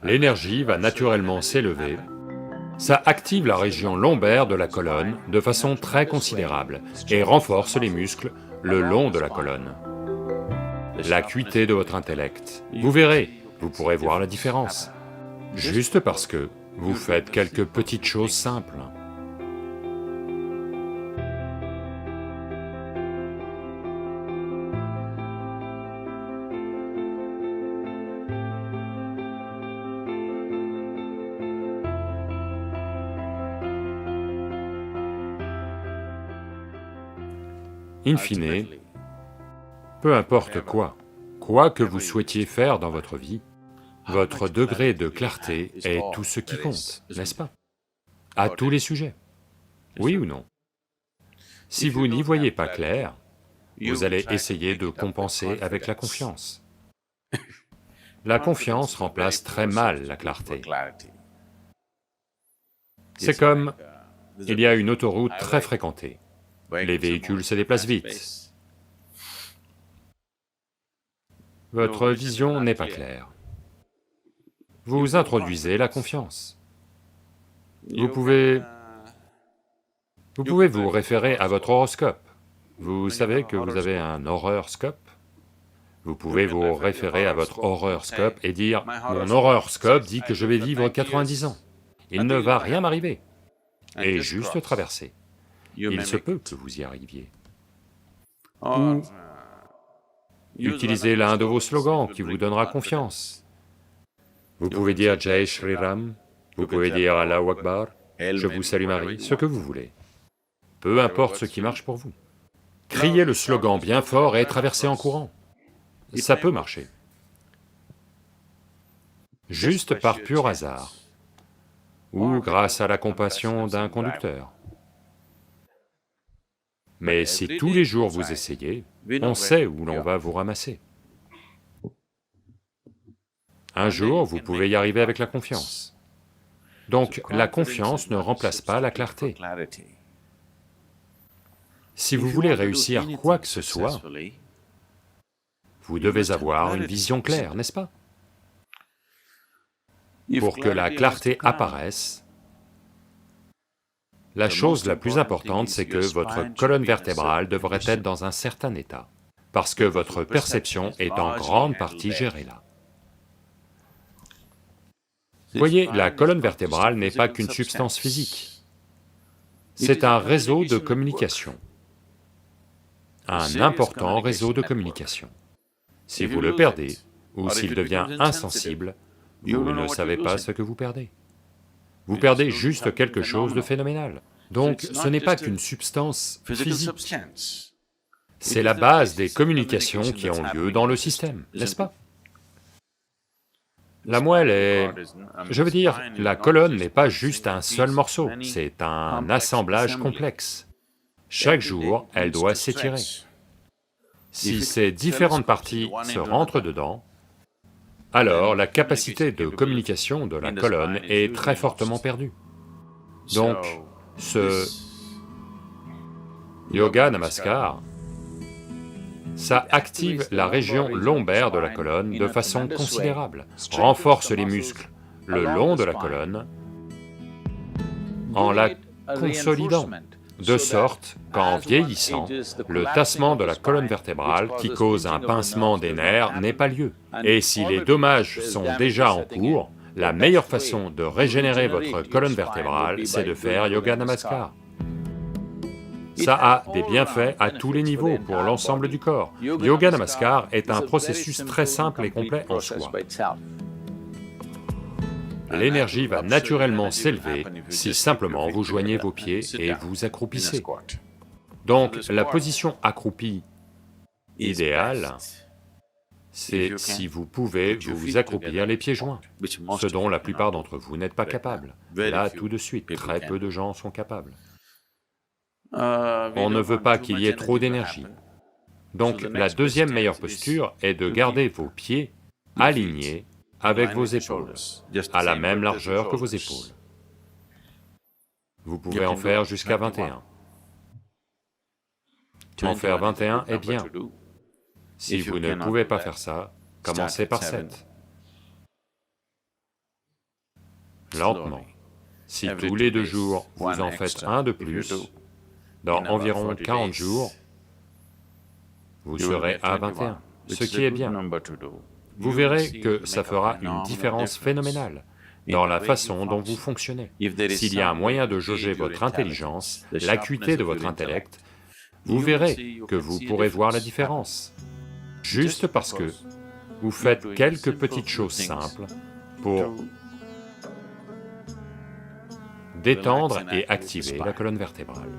l'énergie va naturellement s'élever, ça active la région lombaire de la colonne de façon très considérable et renforce les muscles le long de la colonne. L'acuité de votre intellect, vous verrez, vous pourrez voir la différence, juste parce que vous faites quelques petites choses simples. In fine, peu importe quoi que vous souhaitiez faire dans votre vie, votre degré de clarté est tout ce qui compte, n'est-ce pas? À tous les sujets, oui ou non? Si vous n'y voyez pas clair, vous allez essayer de compenser avec la confiance. La confiance remplace très mal la clarté. C'est comme, il y a une autoroute très fréquentée. Les véhicules se déplacent vite. Votre vision n'est pas claire. Vous introduisez la confiance. Vous pouvez vous référer à votre horoscope. Vous savez que vous avez un horoscope? Vous pouvez vous référer à votre horoscope et dire, mon horoscope dit que je vais vivre 90 ans. Il ne va rien m'arriver. Et juste traverser. Il se peut que vous y arriviez. Ou utilisez l'un de vos slogans qui vous donnera confiance. Vous pouvez dire Jai Shri Ram, vous pouvez dire Allahu Akbar, je vous salue Marie, ce que vous voulez. Peu importe ce qui marche pour vous. Criez le slogan bien fort et traversez en courant. Ça peut marcher. Juste par pur hasard, ou grâce à la compassion d'un conducteur. Mais si tous les jours vous essayez, on sait où l'on va vous ramasser. Un jour, vous pouvez y arriver avec la confiance. Donc, la confiance ne remplace pas la clarté. Si vous voulez réussir quoi que ce soit, vous devez avoir une vision claire, n'est-ce pas? Pour que la clarté apparaisse, la chose la plus importante, c'est que votre colonne vertébrale devrait être dans un certain état, parce que votre perception est en grande partie gérée là. Voyez, la colonne vertébrale n'est pas qu'une substance physique, c'est un réseau de communication, un important réseau de communication. Si vous le perdez, ou s'il devient insensible, vous ne savez pas ce que vous perdez. Vous perdez juste quelque chose de phénoménal. Donc, ce n'est pas qu'une substance physique, c'est la base des communications qui ont lieu dans le système, n'est-ce pas? La moelle est... je veux dire, la colonne n'est pas juste un seul morceau, c'est un assemblage complexe. Chaque jour, elle doit s'étirer. Si ces différentes parties se rentrent dedans, alors la capacité de communication de la colonne est très fortement perdue. Donc, ce Yoga Namaskar, ça active la région lombaire de la colonne de façon considérable, renforce les muscles le long de la colonne en la consolidant, de sorte qu'en vieillissant, le tassement de la colonne vertébrale qui cause un pincement des nerfs n'ait pas lieu. Et si les dommages sont déjà en cours, la meilleure façon de régénérer votre colonne vertébrale, c'est de faire Yoga Namaskar. Ça a des bienfaits à tous les niveaux pour l'ensemble du corps. Yoga Namaskar est un processus très simple et complet en soi. L'énergie va naturellement s'élever si simplement vous joignez vos pieds et vous accroupissez. Donc la position accroupie idéale, c'est si vous pouvez vous accroupir les pieds joints, ce dont la plupart d'entre vous n'êtes pas capables. Là, tout de suite, très peu de gens sont capables. On ne veut pas qu'il y ait trop d'énergie. Donc la deuxième meilleure posture est de garder vos pieds alignés avec vos épaules, à la même largeur que vos épaules. Vous pouvez en faire jusqu'à 21. En faire 21 est bien. Si vous ne pouvez pas faire ça, commencez par 7. lentement. Si tous les 2 jours, vous en faites un de plus, dans environ 40 jours, vous serez à 21, ce qui est bien. Vous verrez que ça fera une différence phénoménale dans la façon dont vous fonctionnez. S'il y a un moyen de jauger votre intelligence, l'acuité de votre intellect, vous verrez que vous pourrez voir la différence, juste parce que vous faites quelques petites choses simples pour détendre et activer la colonne vertébrale.